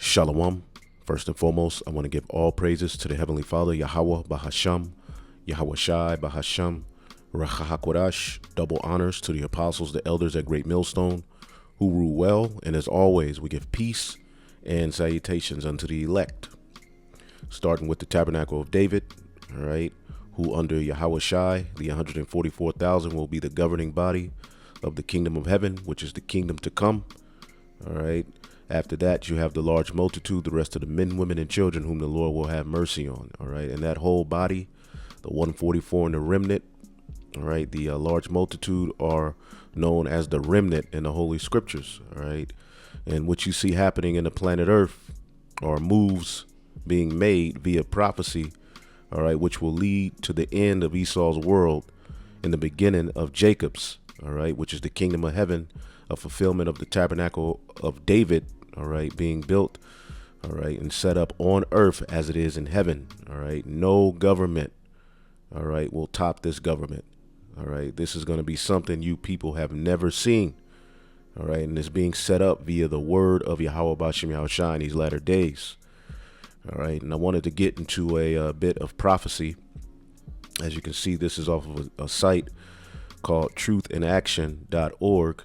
Shalom. First and foremost, I want to give all praises to the Heavenly Father, Yahweh Bahasham, Yahweh Shai Bahasham, Rachahakwadash. Double honors to the apostles, the elders at Great Millstone, who rule well. And as always, we give peace and salutations unto the elect. Starting with the Tabernacle of David, all right, who under Yahweh Shai, the 144,000 will be the governing body of the kingdom of heaven, which is the kingdom to come, all right. After that, you have the large multitude, the rest of the men, women, and children whom the Lord will have mercy on. All right. And that whole body, the 144 and the remnant, all right, the large multitude are known as the remnant in the Holy Scriptures. All right. And what you see happening in the planet Earth are moves being made via prophecy, all right, which will lead to the end of Esau's world and the beginning of Jacob's, all right, which is the kingdom of heaven, a fulfillment of the tabernacle of David, all right, being built, all right, and set up on earth as it is in heaven, all right. No government, all right, will top this government, all right. This is going to be something you people have never seen, all right, and it's being set up via the word of Yahweh Bashem Yahushua in these latter days, all right. And I wanted to get into a bit of prophecy. As you can see, this is off of a site called truthinaction.org.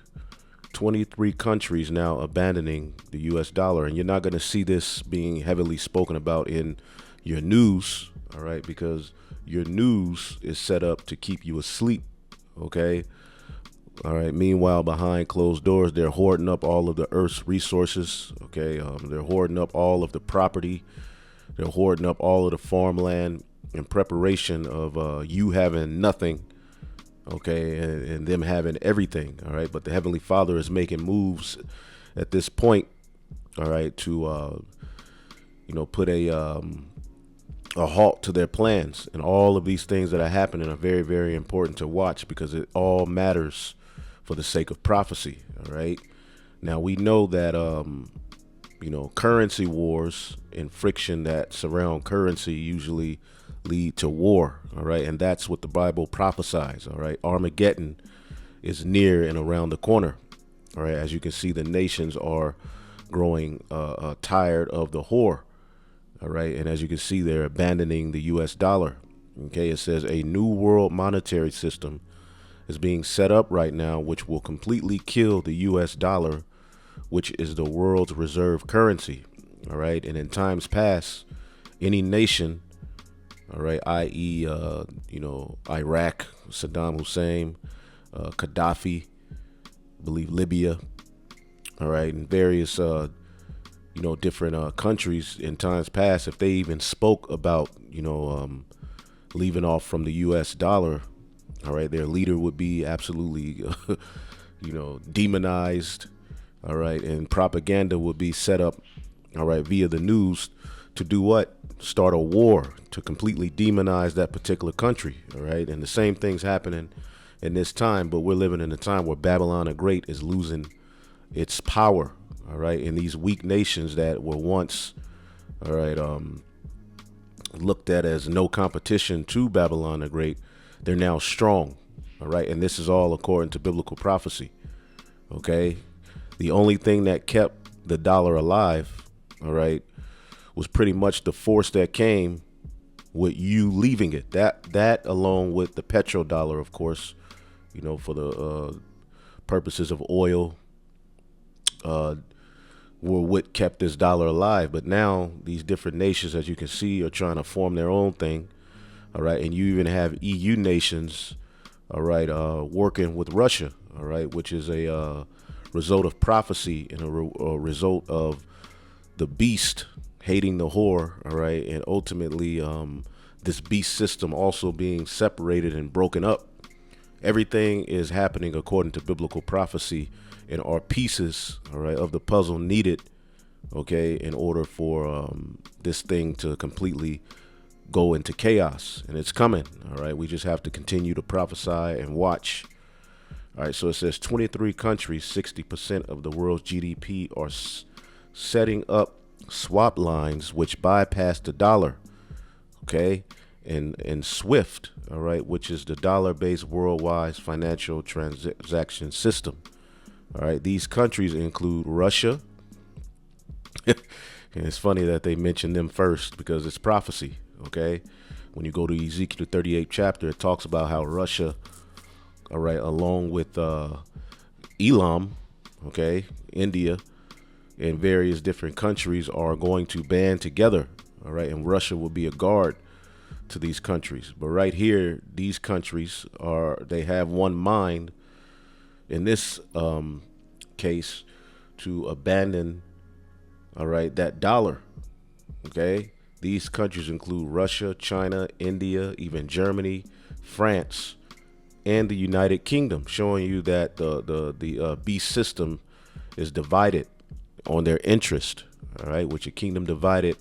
23 countries now abandoning the US dollar, and you're not going to see this being heavily spoken about in your news, all right, because your news is set up to keep you asleep, okay? All right. Meanwhile, behind closed doors, they're hoarding up all of the earth's resources, okay? They're hoarding up all of the property. They're hoarding up all of the farmland in preparation of you having nothing, okay, and them having everything, all right. But the Heavenly Father is making moves at this point, all right, to put a halt to their plans. And all of these things that are happening are very, very important to watch, because it all matters for the sake of prophecy, all right. Now we know that currency wars and friction that surround currency usually lead to war, all right, and that's what the Bible prophesies, all right. Armageddon is near and around the corner, all right. As you can see, the nations are growing tired of the whore, all right, and as you can see, they're abandoning the US dollar, okay. It says a new world monetary system is being set up right now, which will completely kill the US dollar, which is the world's reserve currency, all right. And in times past, any nation, all right, i.e., Iraq, Saddam Hussein, Gaddafi, I believe Libya, all right, and various, different countries in times past, if they even spoke about, leaving off from the U.S. dollar, all right, their leader would be absolutely, demonized, all right, and propaganda would be set up, all right, via the news to do what? Start a war to completely demonize that particular country, all right? And the same thing's happening in this time, but we're living in a time where Babylon the Great is losing its power, all right? And these weak nations that were once, all right, looked at as no competition to Babylon the Great, they're now strong, all right? And this is all according to biblical prophecy, okay? The only thing that kept the dollar alive, all right, was pretty much the force that came with you leaving it. That along with the petrodollar, of course, for the purposes of oil, were what kept this dollar alive. But now these different nations, as you can see, are trying to form their own thing, all right. And you even have EU nations, all right, working with Russia, all right, which is a result of prophecy and a result of the beast hating the whore, all right, and ultimately this beast system also being separated and broken up. Everything is happening according to biblical prophecy, and are pieces, all right, of the puzzle needed, okay, in order for this thing to completely go into chaos. And it's coming, all right. We just have to continue to prophesy and watch. All right, so it says 23 countries, 60% of the world's GDP are setting up swap lines which bypass the dollar, okay, and SWIFT, all right, which is the dollar-based worldwide financial transaction system. All right, these countries include Russia, And it's funny that they mention them first because it's prophecy. Okay, when you go to Ezekiel 38 chapter, it talks about how Russia, all right, along with Elam, okay, India, and various different countries are going to band together, all right, and Russia will be a guard to these countries. But right here, these countries they have one mind in this case to abandon, all right, that dollar. Okay, these countries include Russia, China, India, even Germany, France, and the United Kingdom, showing you that the beast system is divided on their interest. All right, which a kingdom divided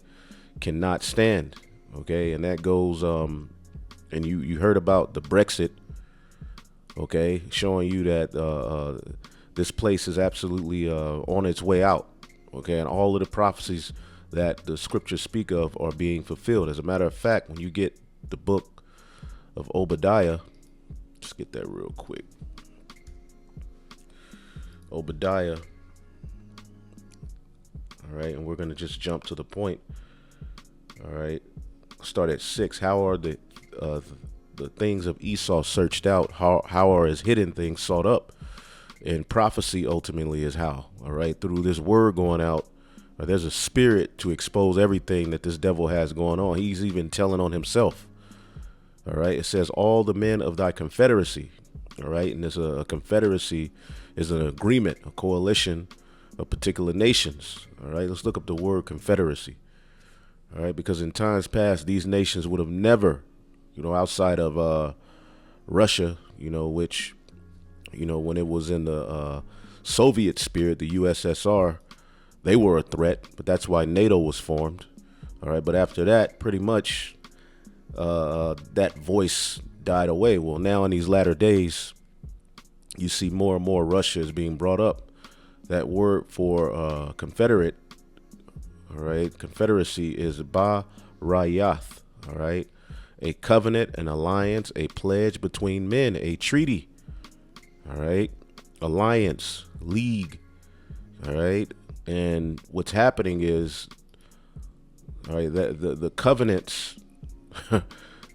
cannot stand. Okay, and that goes and you heard about the Brexit. Okay, showing you that this place is absolutely on its way out. Okay, and all of the prophecies that the scriptures speak of are being fulfilled. As a matter of fact, when you get the book of Obadiah, just get that real quick. Obadiah. All right, and we're going to just jump to the point. All right, start at 6. How are the things of Esau searched out? How are his hidden things sought up? And prophecy ultimately is how. All right, through this word going out, there's a spirit to expose everything that this devil has going on. He's even telling on himself. All right, it says all the men of thy confederacy. All right, and there's a confederacy is an agreement, a coalition of particular nations. All right, let's look up the word confederacy. All right, because in times past, these nations would have never, outside of Russia, which, when it was in the Soviet spirit, the USSR, they were a threat, but that's why NATO was formed. All right, but after that, pretty much that voice died away. Well, now in these latter days, you see more and more Russia is being brought up. That word for Confederate, all right, confederacy is Ba-Rayath, all right, a covenant, an alliance, a pledge between men, a treaty, all right, alliance, league, all right. And what's happening is, all right, that the covenants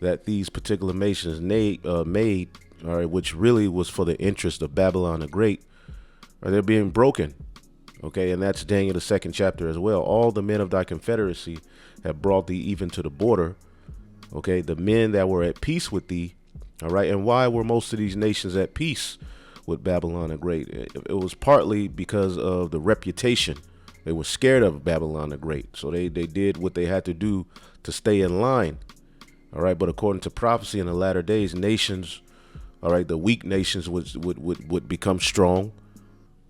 that these particular nations made, all right, which really was for the interest of Babylon the Great, they're being broken. Okay, and that's Daniel the 2nd chapter as well. All the men of thy confederacy have brought thee even to the border. Okay, the men that were at peace with thee. All right, and why were most of these nations at peace with Babylon the Great? It was partly because of the reputation. They were scared of Babylon the Great, so they did what they had to do to stay in line. All right, but according to prophecy in the latter days, nations, all right, the weak nations would become strong.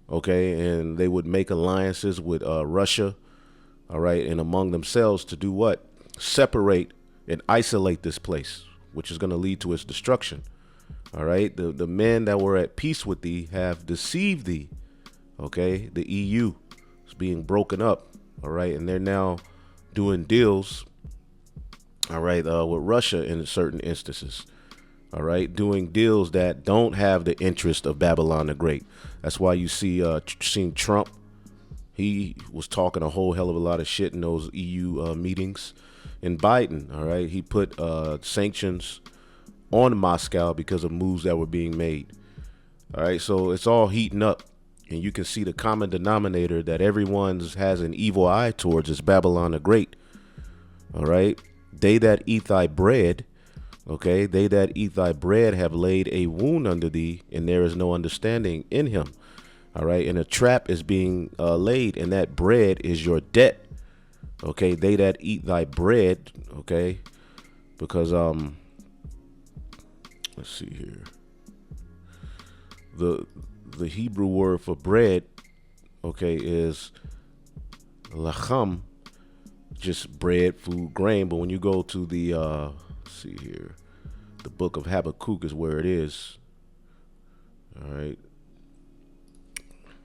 Okay, and they would make alliances with Russia, all right, and among themselves to do what? Separate and isolate this place, which is going to lead to its destruction. All right, the men that were at peace with thee have deceived thee. Okay, the EU is being broken up. All right, and they're now doing deals, all right, with Russia in certain instances. All right, doing deals that don't have the interest of Babylon the Great. That's why you seen Trump. He was talking a whole hell of a lot of shit in those EU meetings. And Biden, all right, he put sanctions on Moscow because of moves that were being made. All right, so it's all heating up. And you can see the common denominator that everyone has an evil eye towards is Babylon the Great. All right, they that eat thy bread. Okay, they that eat thy bread have laid a wound under thee, and there is no understanding in him. All right, and a trap is being laid, and that bread is your debt. Okay, they that eat thy bread. Okay, because let's see here. The Hebrew word for bread, okay, is lacham, just bread, food, grain. But when you go to the let's see here, the book of Habakkuk is where it is. All right,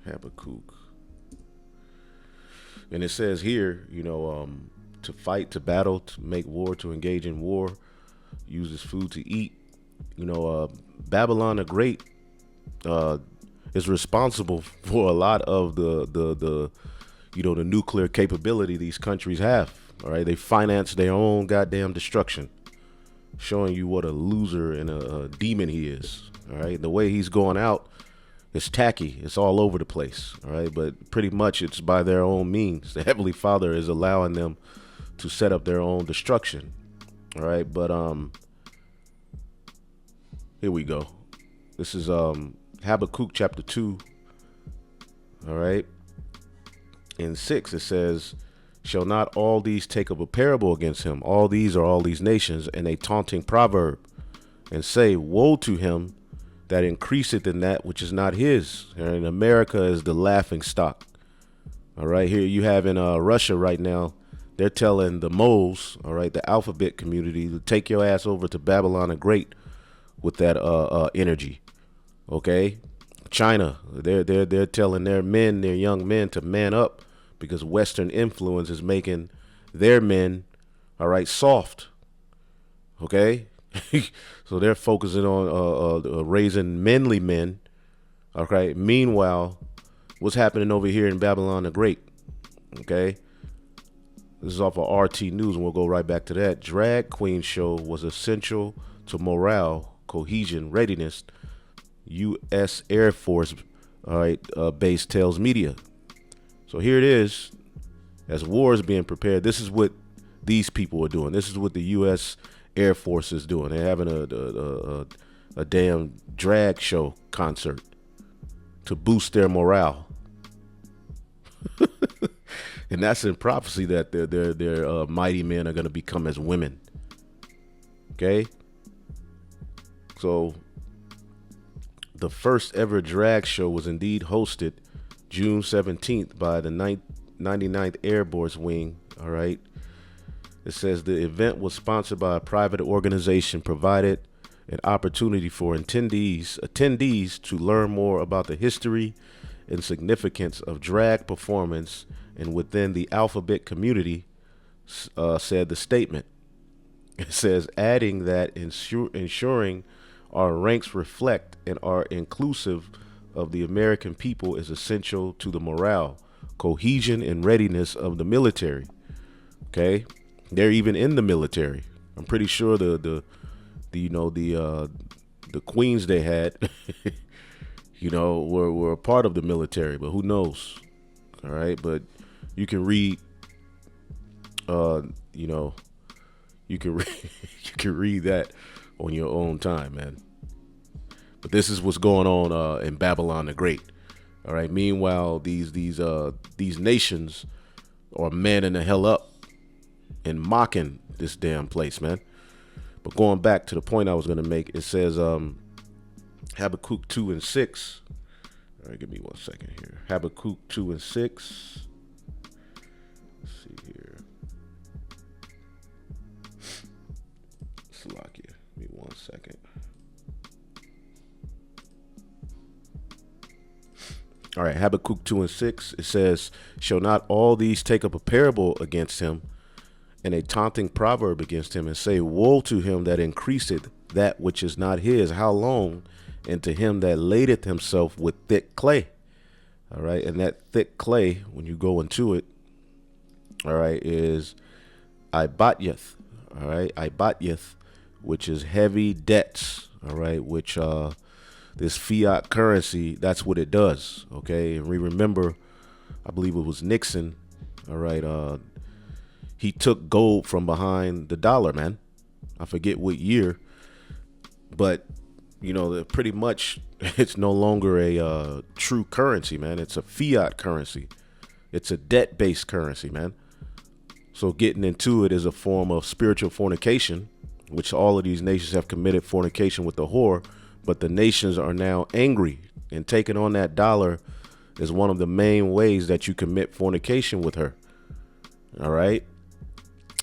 Habakkuk, and it says here, to fight, to battle, to make war, to engage in war, uses food to eat. Babylon the Great is responsible for a lot of the the nuclear capability these countries have. All right, they finance their own goddamn destruction, showing you what a loser and a demon he is. All right, the way he's going out is tacky. It's all over the place. All right, but pretty much it's by their own means. The Heavenly Father is allowing them to set up their own destruction. All right, but here we go. This is Habakkuk chapter 2. All right, in 6 it says, shall not all these take up a parable against him? All these are all these nations, and a taunting proverb, and say, woe to him that increaseth in that which is not his. And America is the laughing stock. All right, here you have in Russia right now, they're telling the moles, all right, the alphabet community, to take your ass over to Babylon the Great with that energy. Okay, China, they're telling their men, their young men, to man up, because Western influence is making their men, all right, soft. Okay, so they're focusing on raising manly men. Okay, meanwhile, what's happening over here in Babylon the Great? Okay, this is off of RT News, and we'll go right back to that. Drag queen show was essential to morale, cohesion, readiness. U.S. Air Force, all right, base tells media. So here it is, as war is being prepared. This is what these people are doing. This is what the U.S. Air Force is doing. They're having a damn drag show concert to boost their morale. And that's in prophecy that their mighty men are going to become as women. Okay? So the first ever drag show was indeed hosted June 17th by the 99th Airborne Wing. All right. It says the event was sponsored by a private organization, provided an opportunity for attendees to learn more about the history and significance of drag performance, and within the alphabet community, said the statement. It says, adding that ensuring our ranks reflect and are inclusive of the American people is essential to the morale, cohesion, and readiness of the military. Okay, they're even in the military. I'm pretty sure the queens they had, were a part of the military, but who knows? All right, but you can read, you can read that on your own time, man. But this is what's going on in Babylon the Great. All right. Meanwhile, these nations are manning the hell up and mocking this damn place, man. But going back to the point I was going to make, it says Habakkuk 2 and 6. All right, give me 1 second here. Habakkuk 2 and 6. Let's see here. Slovakia. Give me 1 second. All right, Habakkuk 2 and 6. It says, shall not all these take up a parable against him, and a taunting proverb against him, and say, woe to him that increaseth that which is not his? How long? And to him that ladeth himself with thick clay. All right, and that thick clay, when you go into it, all right, is Ibatyeth. All right, Ibatyeth, which is heavy debts. All right, which this fiat currency, that's what it does. Okay, and we remember, I believe it was Nixon. All right, he took gold from behind the dollar, man. I forget what year, but pretty much it's no longer a true currency, man. It's a fiat currency. It's a debt-based currency, man. So getting into it is a form of spiritual fornication, which all of these nations have committed fornication with the whore, but the nations are now angry, and taking on that dollar is one of the main ways that you commit fornication with her. All right.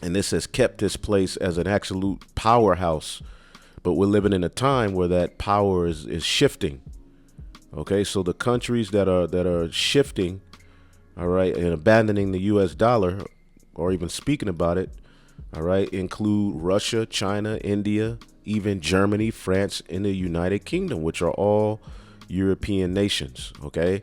And this has kept this place as an absolute powerhouse. But we're living in a time where that power is shifting. Okay, so the countries that are shifting, all right, and abandoning the US dollar, or even speaking about it, all right, include Russia, China, India, even Germany, France, and the United Kingdom, which are all European nations. Okay,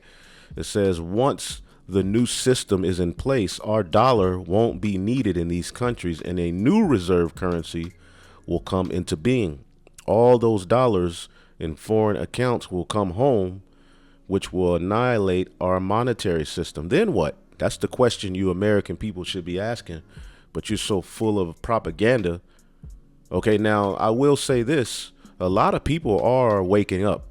it says, once the new system is in place, our dollar won't be needed in these countries and a new reserve currency will come into being. All those dollars in foreign accounts will come home, which will annihilate our monetary system. Then what? That's the question you American people should be asking. But you're so full of propaganda. Okay, now I will say this. A lot of people are waking up.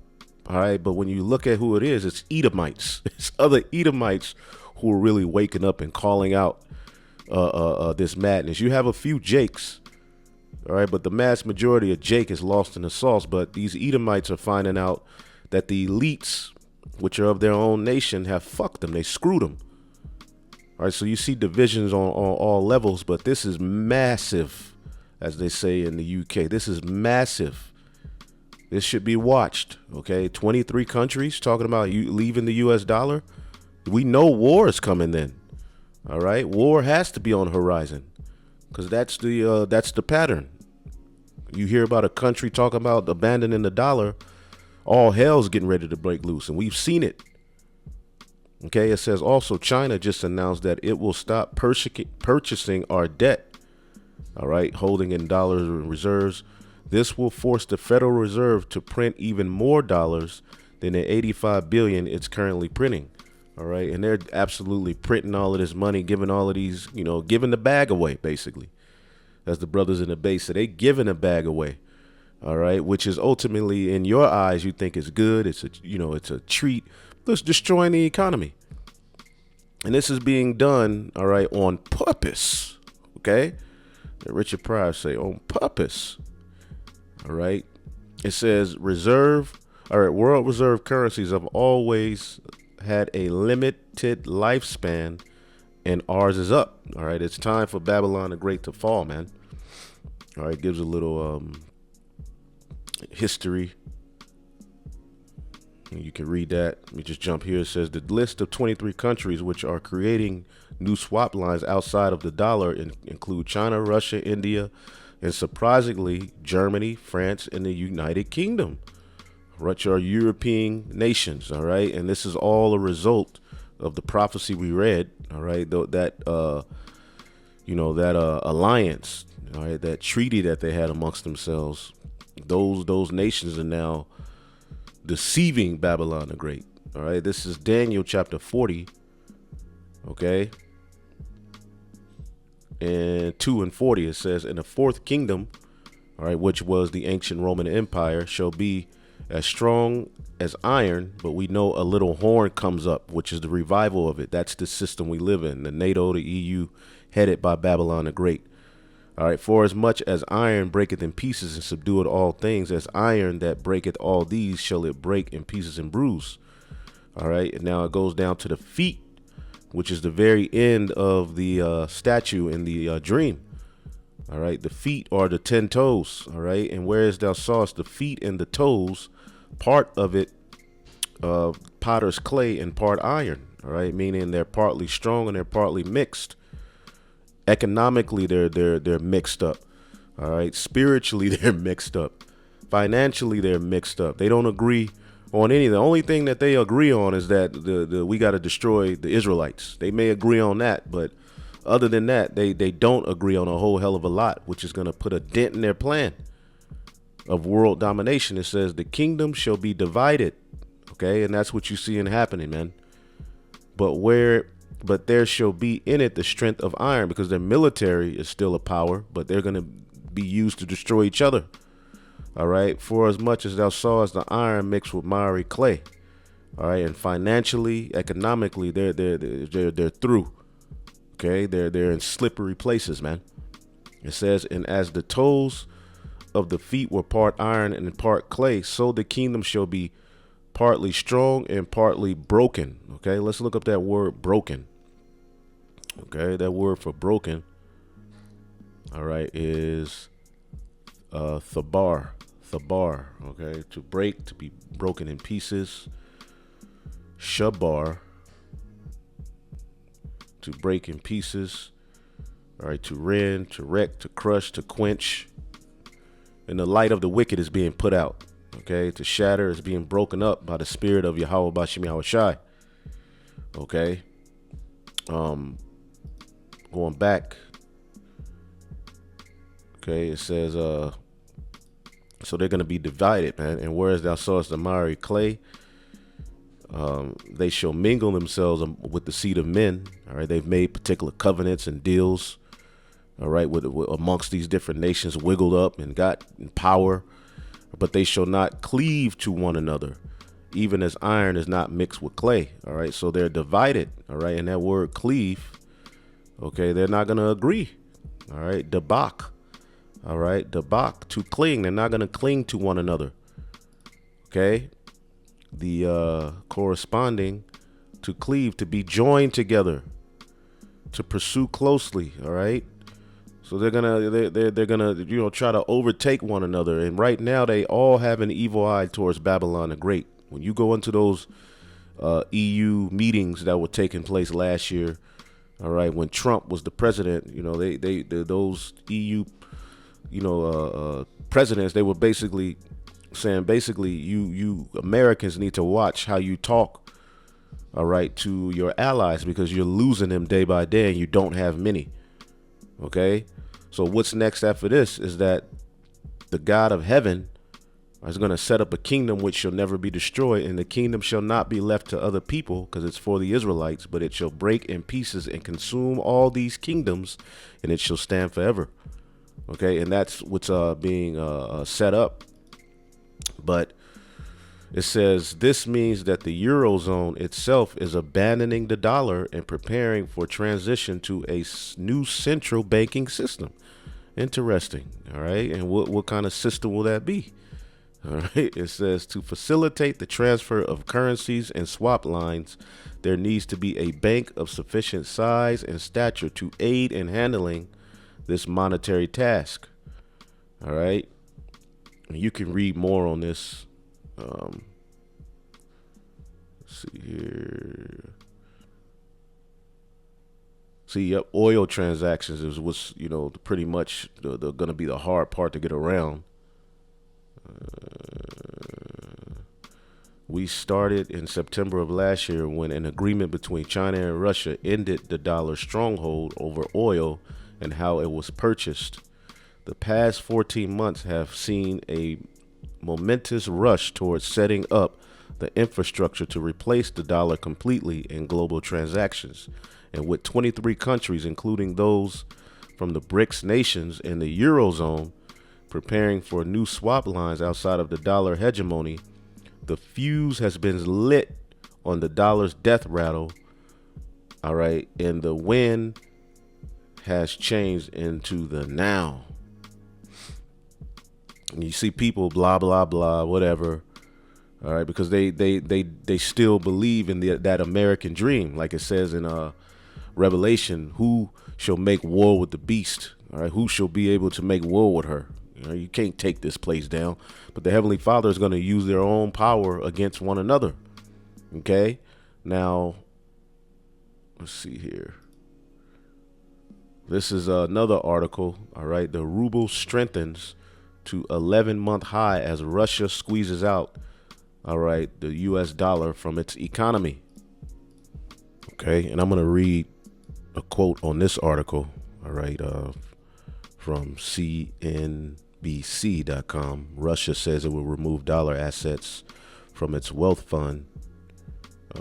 All right, but when you look at who it is, it's Edomites. It's other Edomites who are really waking up and calling out this madness. You have a few Jakes, all right, but the mass majority of Jake is lost in the sauce. But these Edomites are finding out that the elites, which are of their own nation, have fucked them. They screwed them. All right, so you see divisions on all levels, but this is massive, as they say in the UK. This is massive. This should be watched, okay? 23 countries talking about you leaving the U.S. dollar. We know war is coming then, all right? War has to be on the horizon because that's the pattern. You hear about a country talking about abandoning the dollar, all hell's getting ready to break loose, and we've seen it. Okay, it says also China just announced that it will stop purchasing our debt, all right, holding in dollars and reserves. This will force the Federal Reserve to print even more dollars than the 85 billion it's currently printing. All right. And they're absolutely printing all of this money, giving all of these, giving the bag away, basically. As the brothers in the base said, they giving the bag away. All right. Which is ultimately, in your eyes, you think it's good. It's a treat. It's destroying the economy. And this is being done, all right, on purpose. Okay. Richard Pryor say on purpose. All right. It says world reserve currencies have always had a limited lifespan and ours is up. All right. It's time for Babylon the Great to fall, man. All right. Gives a little history. You can read that. Let me just jump here. It says the list of 23 countries which are creating new swap lines outside of the dollar include China, Russia, India, and surprisingly, Germany, France, and the United Kingdom, which are European nations, all right? And this is all a result of the prophecy we read, all right? That alliance, all right, that treaty that they had amongst themselves. Those nations are now deceiving Babylon the Great, all right? This is Daniel chapter 40, okay? And 2 and 40, it says, "In the fourth kingdom, all right, which was the ancient Roman Empire, shall be as strong as iron, but we know a little horn comes up, which is the revival of it." That's the system we live in, the NATO, the EU, headed by Babylon the Great. All right, "For as much as iron breaketh in pieces and subdueth all things, as iron that breaketh all these shall it break in pieces and bruise." All right, and now it goes down to the feet, which is the very end of the statue in the dream. All right, the feet are the 10 toes. All right, and whereas thou sawest the feet and the toes, part of it potter's clay and part iron. All right, meaning they're partly strong and they're partly mixed. Economically, they're mixed up. All right, spiritually they're mixed up. Financially they're mixed up. They don't agree on anything. The only thing that they agree on is that we got to destroy the Israelites. They may agree on that, but other than that, they don't agree on a whole hell of a lot, which is going to put a dent in their plan of world domination. It says the kingdom shall be divided. Okay, and that's what you're seeing happening, man. But there shall be in it the strength of iron, because their military is still a power, but they're going to be used to destroy each other. All right, "For as much as thou sawest the iron mixed with miry clay." All right, and financially, economically, they're through. Okay, they're in slippery places, man. It says, "And as the toes of the feet were part iron and part clay, so the kingdom shall be partly strong and partly broken." Okay, let's look up that word broken. Okay, that word for broken, all right, is thabar. Thabar, okay, to break, to be broken in pieces. Shabar, to break in pieces. All right, to rend, to wreck, to crush, to quench. And the light of the wicked is being put out. Okay, to shatter is being broken up by the spirit of Yahweh Bashem Yahweh Shai. Okay, Um, going back, okay, it says, so they're going to be divided, man. And whereas thou sawest the miry clay, they shall mingle themselves with the seed of men. All right, they've made particular covenants and deals. All right, with amongst these different nations, wiggled up and got in power, but they shall not cleave to one another, even as iron is not mixed with clay. All right, so they're divided. All right, and that word cleave, okay, they're not going to agree. All right, debak. All right, debak, to cling. They're not going to cling to one another. Okay, the corresponding to cleave, to be joined together, to pursue closely. All right, so they're gonna try to overtake one another. And right now they all have an evil eye towards Babylon the Great. When you go into those EU meetings that were taking place last year, all right, when Trump was the president, those EU presidents, they were basically saying, you Americans need to watch how you talk, all right, to your allies, because you're losing them day by day and you don't have many. Okay, so what's next after this is that the God of heaven is going to set up a kingdom which shall never be destroyed, and the kingdom shall not be left to other people, because it's for the Israelites, but it shall break in pieces and consume all these kingdoms, and it shall stand forever. Okay, and that's what's being set up. But it says this means that the Eurozone itself is abandoning the dollar and preparing for transition to a new central banking system. Interesting. All right. And what kind of system will that be? All right. It says to facilitate the transfer of currencies and swap lines, there needs to be a bank of sufficient size and stature to aid in handling this monetary task. All right. And you can read more on this. Let's see here. See, yep, oil transactions is what's, pretty much the going to be the hard part to get around. We started in September of last year when an agreement between China and Russia ended the dollar stronghold over oil and how it was purchased. The past 14 months have seen a momentous rush towards setting up the infrastructure to replace the dollar completely in global transactions. And with 23 countries, including those from the BRICS nations and the Eurozone, preparing for new swap lines outside of the dollar hegemony, the fuse has been lit on the dollar's death rattle. All right. And the wind has changed into the now. And you see people blah, blah, blah, whatever. All right. Because they still believe in that American dream. Like it says in Revelation, who shall make war with the beast? All right. Who shall be able to make war with her? You can't take this place down. But the Heavenly Father is going to use their own power against one another. Okay. Now, let's see here. This is another article. All right. The ruble strengthens to 11-month high as Russia squeezes out, all right, the U.S. dollar from its economy. Okay. And I'm going to read a quote on this article. All right. From CNBC.com. Russia says it will remove dollar assets from its wealth fund. It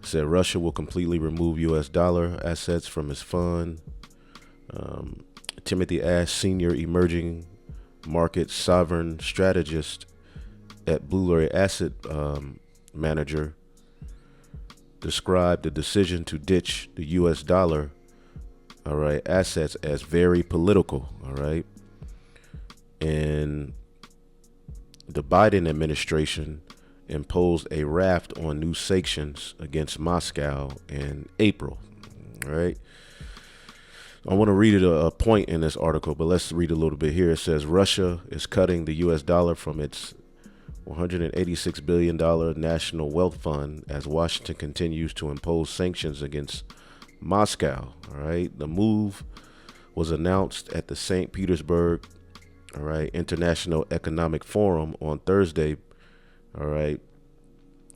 said Russia will completely remove U.S. dollar assets from its fund. Timothy Ash, senior emerging market sovereign strategist at Blue Asset Manager, described the decision to ditch the U.S. dollar, all right, assets as very political, all right. And the Biden administration imposed a raft on new sanctions against Moscow in April, all right. I want to read a point in this article, but let's read a little bit here. It says Russia is cutting the U.S. dollar from its $186 billion national wealth fund as Washington continues to impose sanctions against Moscow. All right. The move was announced at the St. Petersburg, all right, International Economic Forum on Thursday, all right,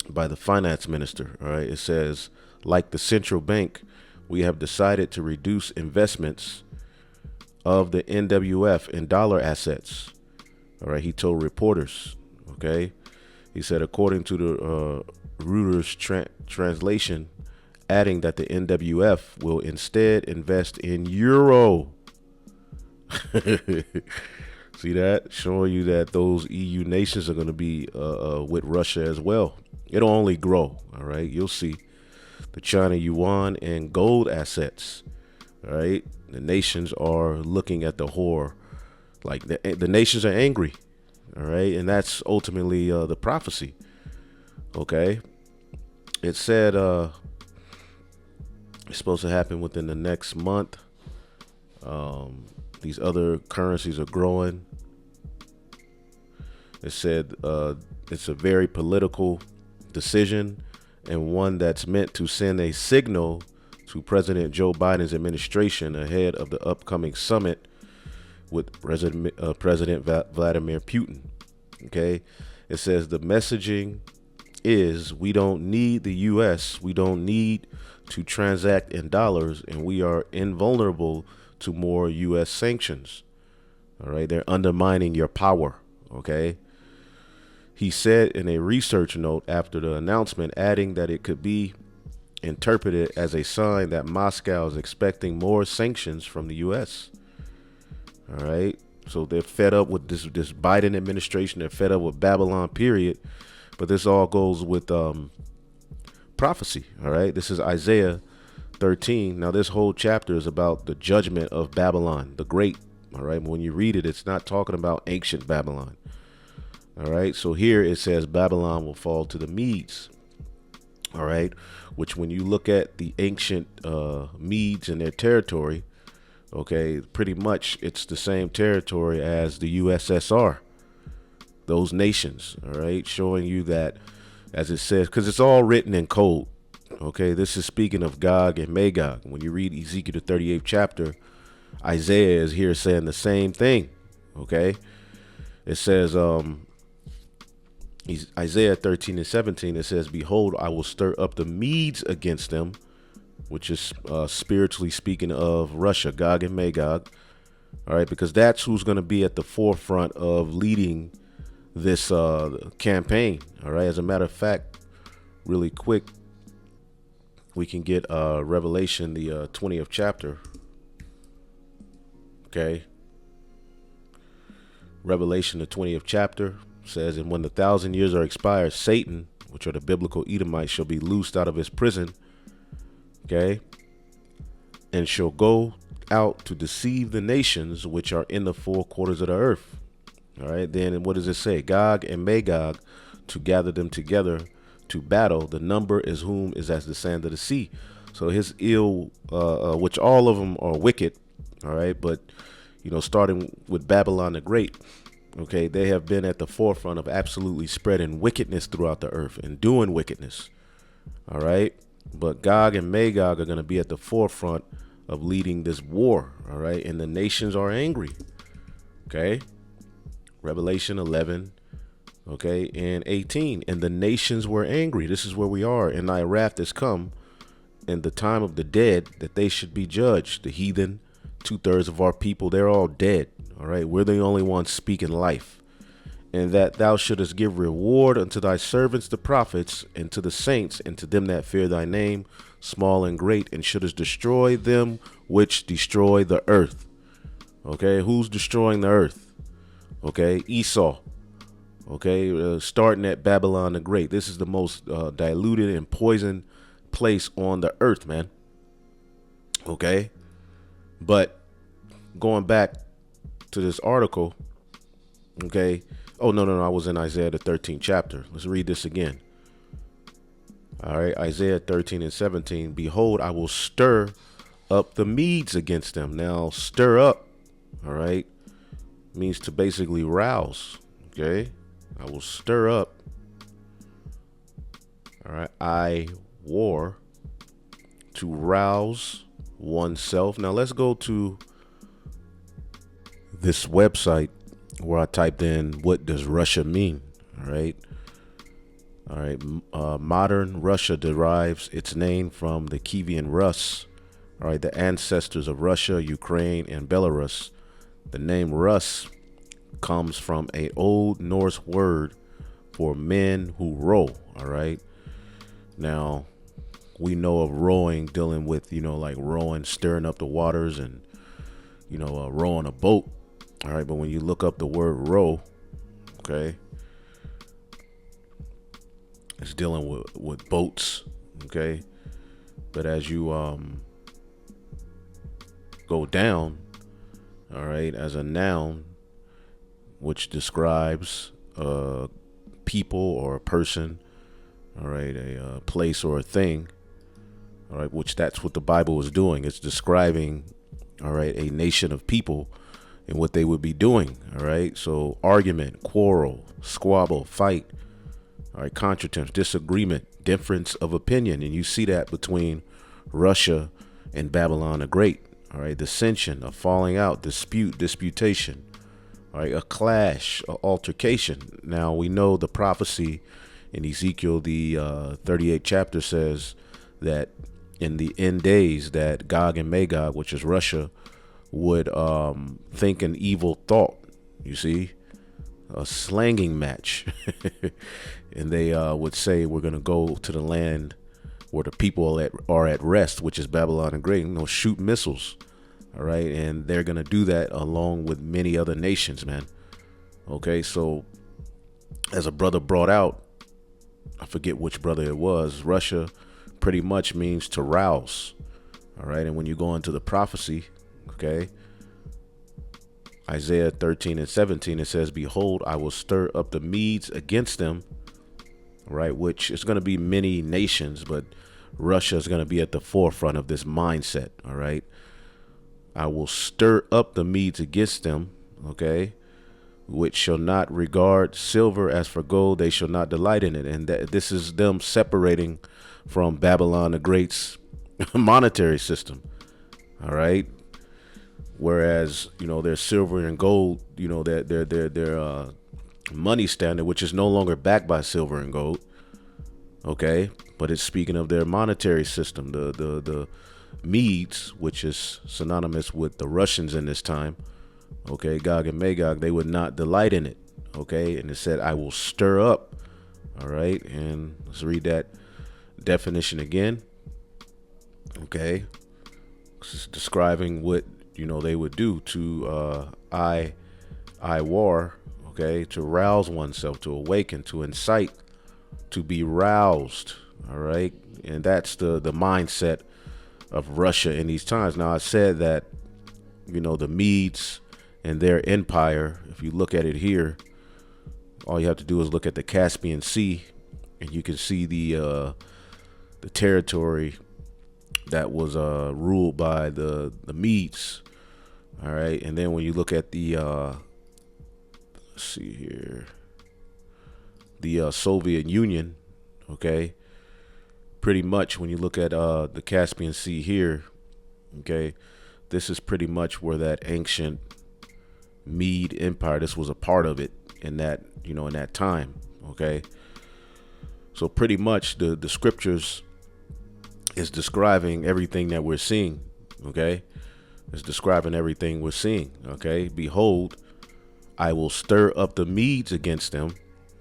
by the finance minister. All right. It says like the central bank, we have decided to reduce investments of the NWF in dollar assets. All right, he told reporters. Okay, he said, according to the Reuters translation, adding that the NWF will instead invest in euro. See that? Showing you that those EU nations are going to be with Russia as well. It'll only grow. All right, you'll see the China yuan and gold assets. All right, the nations are looking at the horror. Like the nations are angry. All right, and that's ultimately the prophecy. Okay, it said it's supposed to happen within the next month. These other currencies are growing. It said it's a very political decision and one that's meant to send a signal to President Joe Biden's administration ahead of the upcoming summit with President Vladimir Putin. Okay, it says the messaging is we don't need the U.S. We don't need to transact in dollars, and we are invulnerable to more U.S. sanctions. All right, they're undermining your power. Okay. He said in a research note after the announcement, adding that it could be interpreted as a sign that Moscow is expecting more sanctions from the U.S. All right. So they're fed up with this Biden administration. They're fed up with Babylon, period. But this all goes with prophecy. All right. This is Isaiah 13. Now, this whole chapter is about the judgment of Babylon, the Great. All right. When you read it, it's not talking about ancient Babylon. All right. So here it says Babylon will fall to the Medes. All right. Which, when you look at the ancient Medes and their territory, okay, pretty much it's the same territory as the USSR, those nations. All right. Showing you that, as it says, because it's all written in code. Okay. This is speaking of Gog and Magog. When you read Ezekiel, the 38th chapter, Isaiah is here saying the same thing. Okay. It says, Isaiah 13 and 17, it says, behold, I will stir up the Medes against them, which is spiritually speaking of Russia, Gog and Magog. All right, because that's who's going to be at the forefront of leading this campaign. All right, as a matter of fact, really quick, we can get Revelation, the 20th chapter. Okay. Revelation, the 20th chapter says, and when the 1,000 years are expired, Satan, which are the biblical Edomites, shall be loosed out of his prison. Okay. And shall go out to deceive the nations which are in the four quarters of the earth. All right. Then what does it say? Gog and Magog, to gather them together to battle. The number is whom is as the sand of the sea. So his ill, which all of them are wicked. All right. But, you know, starting with Babylon the Great. Okay, they have been at the forefront of absolutely spreading wickedness throughout the earth and doing wickedness. All right. But Gog and Magog are going to be at the forefront of leading this war. All right. And the nations are angry. Okay. Revelation 11. Okay. And 18. And the nations were angry. This is where we are. And thy wrath is come in the time of the dead, that they should be judged. The heathen, 2/3 of our people, they're all dead. All right, we're the only ones speaking life. And that thou shouldest give reward unto thy servants, the prophets, and to the saints, and to them that fear thy name, small and great, and shouldest destroy them which destroy the earth. Okay, who's destroying the earth? Okay, Esau. Okay, starting at Babylon the Great. This is the most diluted and poisoned place on the earth, man. Okay, but going back to this article, okay. Oh, no, I was in Isaiah the 13th chapter. Let's read this again. All right, Isaiah 13 and 17. Behold, I will stir up the Medes against them. Now, stir up, all right, means to basically rouse. Okay, I will stir up. All right, I war, to rouse oneself. Now, let's go to this website where I typed in, what does Russia mean? All right. All right. Modern Russia derives its name from the Kievan Rus. All right. The ancestors of Russia, Ukraine, and Belarus. The name Rus comes from a Old Norse word for men who row. All right. Now, we know of rowing dealing with, like rowing, stirring up the waters and, rowing a boat. All right. But when you look up the word row, okay, it's dealing with boats. Okay. But as you go down, all right, as a noun, which describes a people or a person, all right, a place or a thing, all right, which that's what the Bible is doing. It's describing, all right, a nation of people and what they would be doing, all right. So argument, quarrel, squabble, fight, all right, contretemps, disagreement, difference of opinion. And you see that between Russia and Babylon the Great, all right, dissension, a falling out, dispute, disputation, all right, a clash, a altercation. Now we know the prophecy in Ezekiel, the 38th chapter, says that in the end days that Gog and Magog, which is Russia, would think an evil thought. You see, a slanging match, and they would say, "We're going to go to the land where the people are at rest, which is Babylon the Great, and they'll shoot missiles." All right. And they're going to do that along with many other nations, man. Okay. So as a brother brought out, I forget which brother it was, Russia pretty much means to rouse. All right. And when you go into the prophecy, okay, Isaiah 13:17, it says, "Behold, I will stir up the Medes against them." Right. Which is going to be many nations, but Russia is going to be at the forefront of this mindset. All right. I will stir up the Medes against them, okay, which shall not regard silver as for gold, they shall not delight in it. And this is them separating from Babylon the Great's monetary system, all right? Whereas, their silver and gold, their money standard, which is no longer backed by silver and gold, okay, but it's speaking of their monetary system, the Medes, which is synonymous with the Russians in this time, okay, Gog and Magog, they would not delight in it, okay, and it said, "I will stir up," all right, and let's read that definition again, okay, it's describing what, they would do to I war, okay, to rouse oneself, to awaken, to incite, to be roused, all right, and that's the mindset of Russia in these times. Now, I said that, the Medes and their empire, if you look at it here, all you have to do is look at the Caspian Sea, and you can see the territory that was ruled by the Medes. All right, and then when you look at the let's see here, the Soviet Union, okay, pretty much when you look at the Caspian Sea here, okay, this is pretty much where that ancient Mede Empire, this was a part of it in that, in that time, okay. So pretty much the scriptures is describing everything that we're seeing, okay. It's describing everything we're seeing, okay. Behold, I will stir up the Medes against them,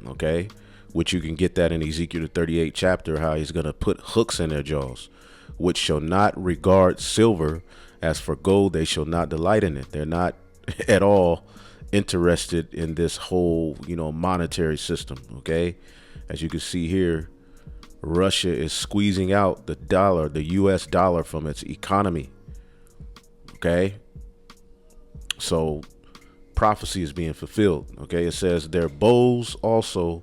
okay, which you can get that in Ezekiel the 38th chapter, how he's going to put hooks in their jaws, which shall not regard silver as for gold, they shall not delight in it. They're not at all interested in this whole, monetary system, okay? As you can see here, Russia is squeezing out the dollar, the US dollar, from its economy, okay? So prophecy is being fulfilled, okay? It says, "Their bows also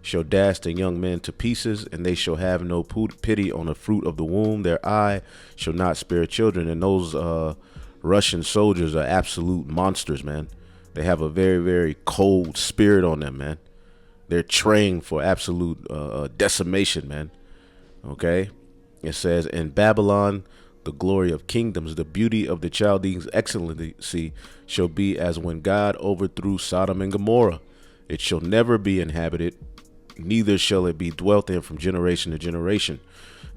shall dash the young men to pieces, and they shall have no pity on the fruit of the womb. Their eye shall not spare children." And those Russian soldiers are absolute monsters, man. They have a very, very cold spirit on them, man. They're trained for absolute decimation, man. Okay? It says, "In Babylon, the glory of kingdoms, the beauty of the Chaldeans' excellency shall be as when God overthrew Sodom and Gomorrah. It shall never be inhabited, neither shall it be dwelt in from generation to generation.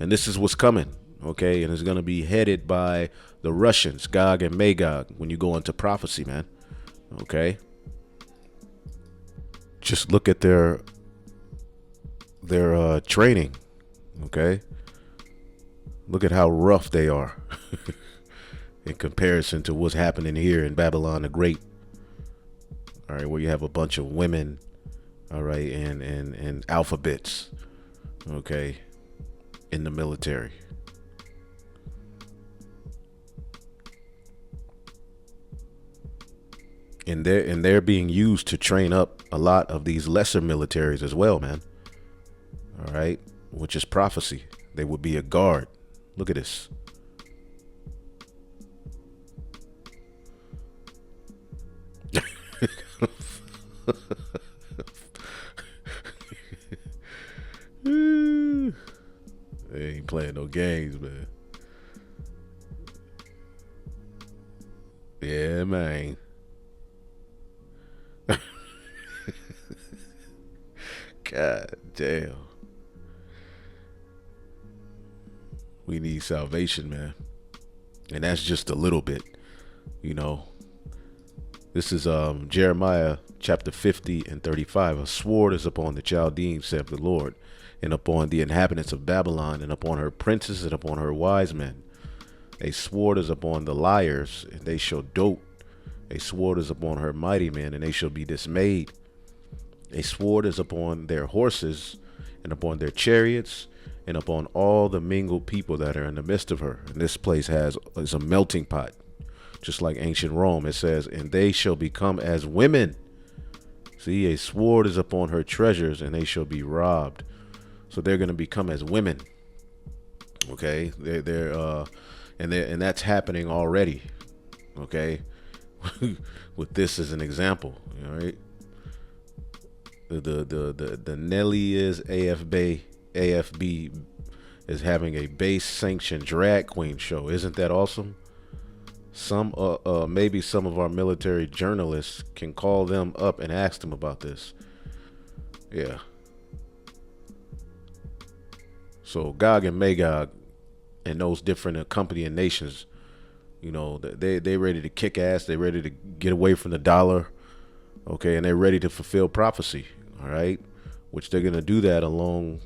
And this is what's coming, okay? And it's going to be headed by the Russians, Gog and Magog, when you go into prophecy, man, okay? Just look at their training, okay? Look at how rough they are in comparison to what's happening here in Babylon the Great. All right, where you have a bunch of women, all right, and alphabets, okay, in the military. And they're being used to train up a lot of these lesser militaries as well, man. All right, which is prophecy. They would be a guard. Look at this. They ain't playing no games, man. Yeah, man. God damn. We need salvation, man. And that's just a little bit, you know. This is Jeremiah chapter 50 and 35. A sword is upon the Chaldeans, saith the Lord, and upon the inhabitants of Babylon, and upon her princes, and upon her wise men. A sword is upon the liars, and they shall dote. A sword is upon her mighty men, and they shall be dismayed. A sword is upon their horses, and upon their chariots, and upon all the mingled people that are in the midst of her. And this place is a melting pot, just like ancient Rome. It says, and they shall become as women. See, a sword is upon her treasures, and they shall be robbed. So they're going to become as women. Okay, and that's happening already. Okay, with this as an example. All right, the Nelly is AFB is having a base sanctioned drag queen show. Isn't that awesome? Maybe some of our military journalists can call them up and ask them about this. Yeah. So Gog and Magog and those different accompanying nations, you know, they ready to kick ass. They ready to get away from the dollar. Okay, and they're ready to fulfill prophecy. All right, which they're gonna do that along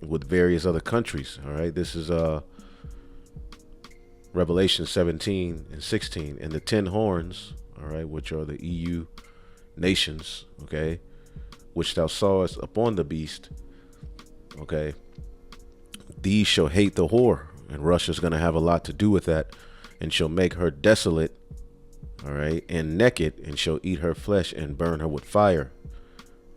with various other countries. All right, this is Revelation 17 and 16, and the 10 horns, all right, which are the EU nations, okay, which thou sawest upon the beast, okay, these shall hate the whore, and Russia's going to have a lot to do with that, and shall make her desolate, all right, and naked, and shall eat her flesh and burn her with fire,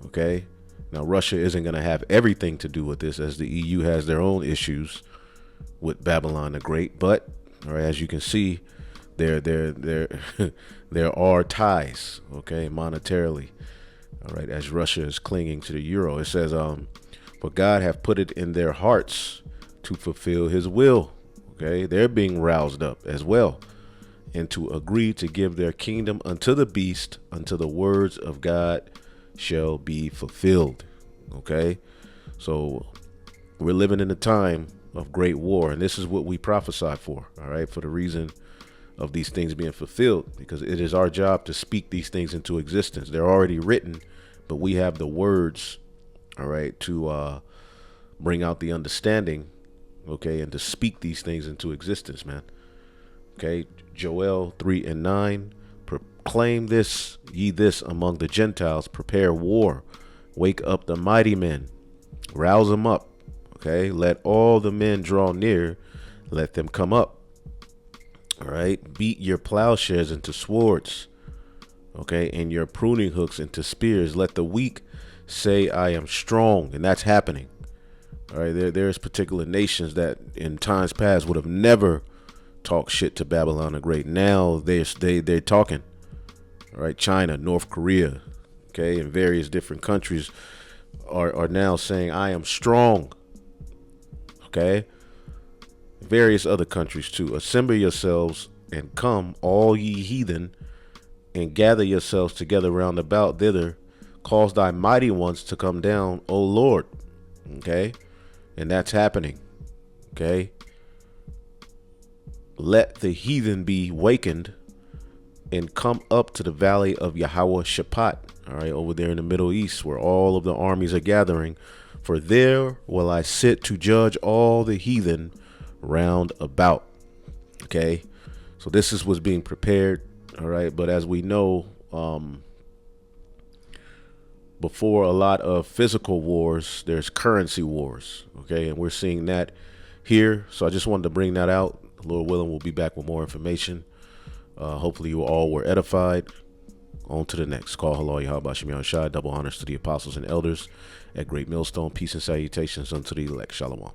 okay. Now, Russia isn't going to have everything to do with this, as the EU has their own issues with Babylon the Great, but all right, as you can see, there are ties, okay, monetarily, all right, as Russia is clinging to the euro. It says, but God hath put it in their hearts to fulfill his will, okay, they're being roused up as well, and to agree to give their kingdom unto the beast, until the words of God shall be fulfilled, okay. So we're living in a time of great war, and this is what we prophesy for, all right, for the reason of these things being fulfilled, because it is our job to speak these things into existence. They're already written, but we have the words, all right, to bring out the understanding, okay, and to speak these things into existence, man. Okay, Joel 3 and 9, proclaim this, ye this among the Gentiles, prepare war, wake up the mighty men, rouse them up. Okay, let all the men draw near, let them come up. All right, beat your plowshares into swords, okay, and your pruning hooks into spears. Let the weak say, I am strong, and that's happening. All right, there's particular nations that in times past would have never talked shit to Babylon the Great. Now they're talking. All right, China, North Korea, okay, and various different countries are now saying, I am strong. Okay, various other countries too. Assemble yourselves and come, all ye heathen, and gather yourselves together round about thither. Cause thy mighty ones to come down, O Lord. Okay. And that's happening. Okay. Let the heathen be wakened and come up to the valley of Yahweh Shaphat. All right. Over there in the Middle East, where all of the armies are gathering. For there will I sit to judge all the heathen round about. Okay. So this is what's being prepared. All right. But as we know, before a lot of physical wars, there's currency wars. Okay. And we're seeing that here. So I just wanted to bring that out. Lord willing, we'll be back with more information. Hopefully you all were edified. On to the next. Call Halal Yahweh Bashim Yahushua. Double honors to the apostles and elders at Great Millstone. Peace and salutations unto the elect. Shalom.